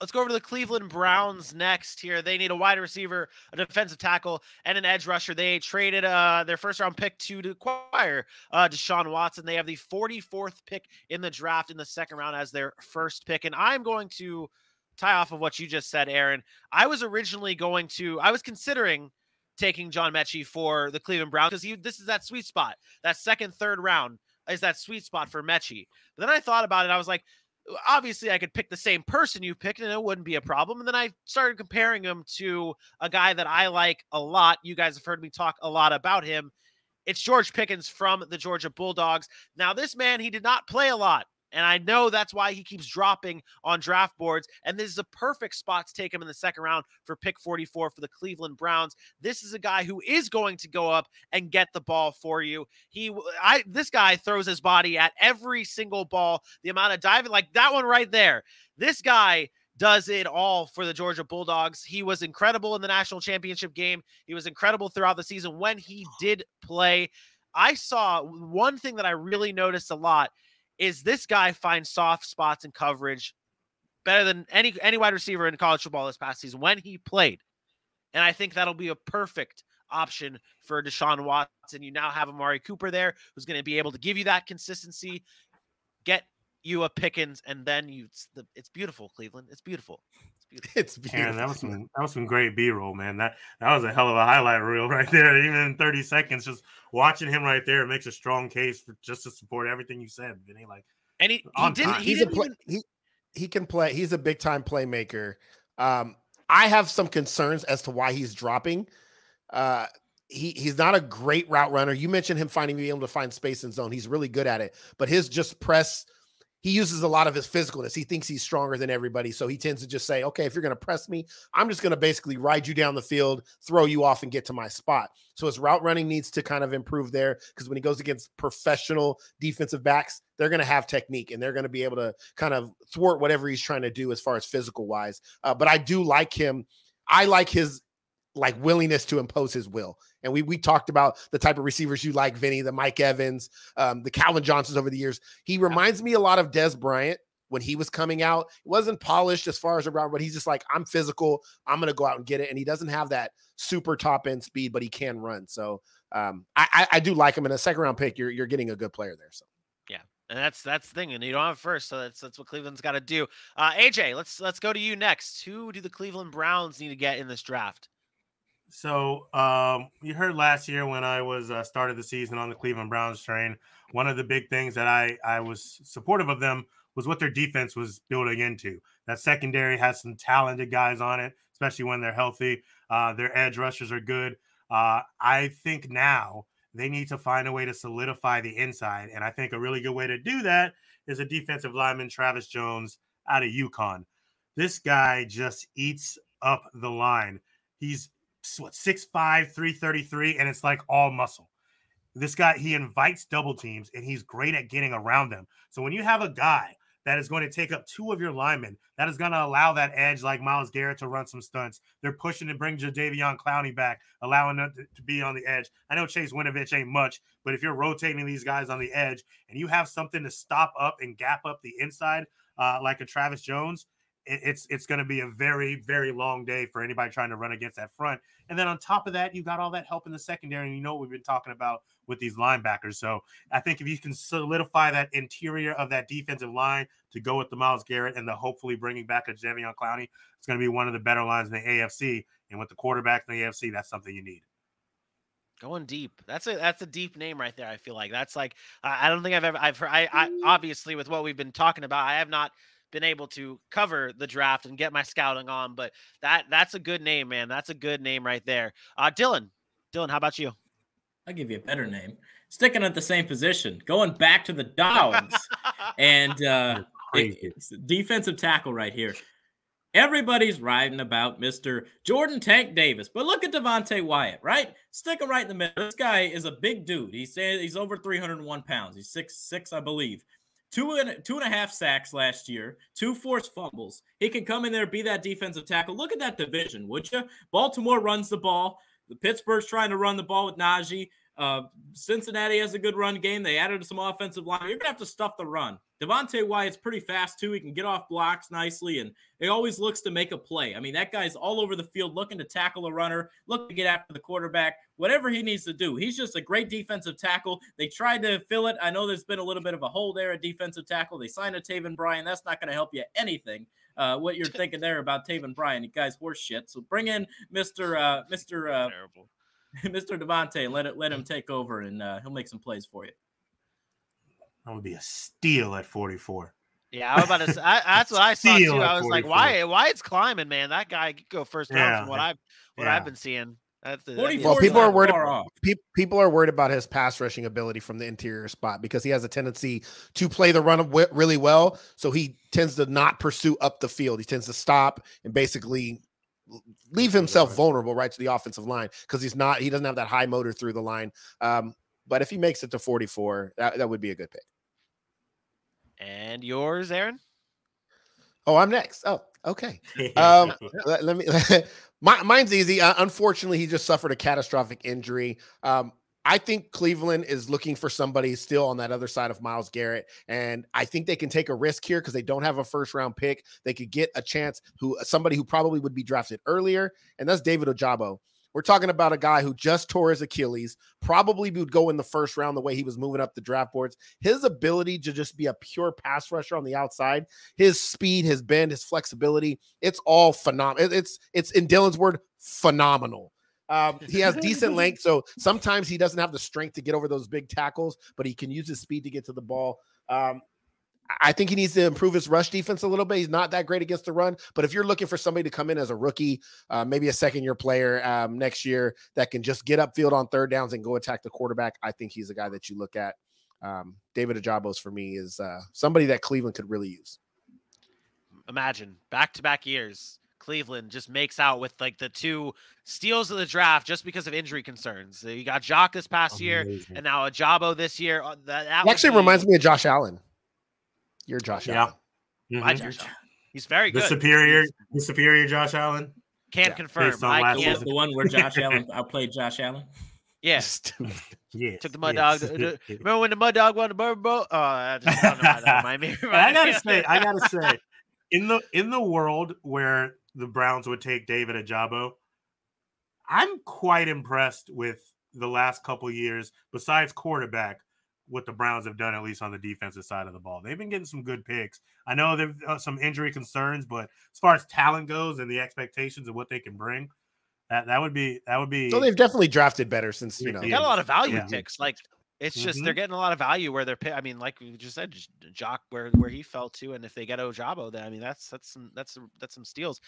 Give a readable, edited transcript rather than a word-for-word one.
Let's go over to the Cleveland Browns next here. They need a wide receiver, a defensive tackle, and an edge rusher. They traded their first-round pick to acquire Deshaun Watson. They have the 44th pick in the draft in the second round as their first pick. And I'm going to tie off of what you just said, Aaron. I was considering taking John Mechie for the Cleveland Browns because this is that sweet spot. That second, third round is that sweet spot for Mechie. But then I thought about it. I was like, obviously I could pick the same person you picked and it wouldn't be a problem. And then I started comparing him to a guy that I like a lot. You guys have heard me talk a lot about him. It's George Pickens from the Georgia Bulldogs. Now, this man, he did not play a lot. And I know that's why he keeps dropping on draft boards. And this is a perfect spot to take him in the second round for pick 44 for the Cleveland Browns. This is a guy who is going to go up and get the ball for you. This guy throws his body at every single ball. The amount of diving, like that one right there. This guy does it all for the Georgia Bulldogs. He was incredible in the national championship game. He was incredible throughout the season when he did play. I saw one thing that I really noticed a lot is this guy finds soft spots in coverage better than any wide receiver in college football this past season when he played. And I think that'll be a perfect option for Deshaun Watson. You now have Amari Cooper there who's going to be able to give you that consistency, get you a Pickens, and then it's beautiful, Cleveland. It's beautiful. It's beautiful. Aaron, that was some great B-roll, man. That was a hell of a highlight reel right there. Even in 30 seconds, just watching him right there makes a strong case for just to support everything you said, Vinny. Like, and he can play. He's a big time playmaker. I have some concerns as to why he's dropping. He's not a great route runner. You mentioned him being able to find space in zone. He's really good at it, but his just press. He uses a lot of his physicalness. He thinks he's stronger than everybody. So he tends to just say, okay, if you're going to press me, I'm just going to basically ride you down the field, throw you off, and get to my spot. So his route running needs to kind of improve there because when he goes against professional defensive backs, they're going to have technique and they're going to be able to kind of thwart whatever he's trying to do as far as physical wise. But I do like him. I like his willingness to impose his will. And we talked about the type of receivers you like, Vinny, the Mike Evans, the Calvin Johnsons over the years. He reminds me a lot of Des Bryant when he was coming out. It wasn't polished as far as a route, but he's just like, I'm physical. I'm going to go out and get it. And he doesn't have that super top end speed, but he can run. So I do like him in a second round pick. You're getting a good player there. So yeah. And that's the thing. And you don't have first. So that's what Cleveland's got to do. AJ, let's go to you next. Who do the Cleveland Browns need to get in this draft? So you heard last year when I was started the season on the Cleveland Browns train, one of the big things that I was supportive of them was what their defense was building into. That secondary has some talented guys on it, especially when they're healthy. Their edge rushers are good. I think now they need to find a way to solidify the inside. And I think a really good way to do that is a defensive lineman, Travis Jones, out of UConn. This guy just eats up the line. He's 6'5", 333, and it's like all muscle. This guy, he invites double teams, and he's great at getting around them. So when you have a guy that is going to take up two of your linemen, that is going to allow that edge like Myles Garrett to run some stunts. They're pushing to bring Jadeveon Clowney back, allowing them to be on the edge. I know Chase Winovich ain't much, but if you're rotating these guys on the edge and you have something to stop up and gap up the inside like a Travis Jones, it's going to be a very, very long day for anybody trying to run against that front. And then on top of that, you got all that help in the secondary. And you know what we've been talking about with these linebackers. So I think if you can solidify that interior of that defensive line to go with the Myles Garrett and the hopefully bringing back a Jadeveon Clowney, it's going to be one of the better lines in the AFC. And with the quarterbacks in the AFC, that's something you need. Going deep. That's a deep name right there. I feel like that's like, I don't think I've heard, I obviously with what we've been talking about, I have not been able to cover the draft and get my scouting on, but that's a good name, man. That's a good name right there. Dylan, how about you? I'll give you a better name. Sticking at the same position, going back to the Dogs and it's defensive tackle right here. Everybody's writing about Mr. Jordan Tank Davis, but look at Devontae Wyatt, right? Stick him right in the middle. This guy is a big dude. He's over 301 pounds. He's 6'6", I believe. Two and a half sacks last year, 2 forced fumbles. He can come in there, be that defensive tackle. Look at that division, would you? Baltimore runs the ball. The Pittsburgh's trying to run the ball with Najee. Cincinnati has a good run game. They added some offensive line. You're going to have to stuff the run. Devontae Wyatt's pretty fast, too. He can get off blocks nicely, and he always looks to make a play. I mean, that guy's all over the field looking to tackle a runner, looking to get after the quarterback, whatever he needs to do. He's just a great defensive tackle. They tried to fill it. I know there's been a little bit of a hole there at defensive tackle. They signed a Taven Bryan. That's not going to help you anything. What you're thinking there about Taven Bryan, you guys horse shit. So bring in Mr. Devontae and let him take over, and he'll make some plays for you. That would be a steal at 44. Yeah, I was about to say, that's what I saw too. Steal I was 44. like, why it's climbing, man? That guy could go first round from what I've been seeing. Well, people are worried. People are worried about his pass rushing ability from the interior spot because he has a tendency to play the run really well. So he tends to not pursue up the field. He tends to stop and basically leave himself vulnerable right to the offensive line because he doesn't have that high motor through the line. But if he makes it to 44, that would be a good pick. And yours, Aaron? Oh, I'm next. Oh, okay. Let me. Mine's easy. Unfortunately, he just suffered a catastrophic injury. I think Cleveland is looking for somebody still on that other side of Myles Garrett, and I think they can take a risk here because they don't have a first-round pick. They could get a chance somebody who probably would be drafted earlier, and that's David Ojabo. We're talking about a guy who just tore his Achilles, probably would go in the first round the way he was moving up the draft boards. His ability to just be a pure pass rusher on the outside, his speed, his bend, his flexibility, it's all phenomenal. It's in Dylan's word, phenomenal. He has decent length, so sometimes he doesn't have the strength to get over those big tackles, but he can use his speed to get to the ball. I think he needs to improve his rush defense a little bit. He's not that great against the run, but if you're looking for somebody to come in as a rookie, maybe a second-year player next year that can just get upfield on third downs and go attack the quarterback, I think he's a guy that you look at. David Ojabos for me is somebody that Cleveland could really use. Imagine back-to-back years, Cleveland just makes out with like the two steals of the draft just because of injury concerns. You got Jock this past year, and now Ojabo this year. That actually reminds me of Josh Allen. You're Josh Allen. Mm-hmm. Josh Allen. He's very good. The superior Josh Allen. Can't confirm. I can't. The one where Josh Allen outplayed Josh Allen. Yes. Yeah. Took the Mud Dog. Remember when the Mud Dog won the Bourbon Bowl? Oh, I just don't know how that remind me. I gotta say, in the world where the Browns would take David Ojabo, I'm quite impressed with the last couple years, besides quarterback, what the Browns have done, at least on the defensive side of the ball. They've been getting some good picks. I know there's some injury concerns, but as far as talent goes and the expectations of what they can bring, that would be. So they've definitely drafted better since they got a lot of value with picks. Like it's just they're getting a lot of value where they're. I mean, like we just said, Jock where he fell to, and if they get Ojabo, then I mean that's some steals.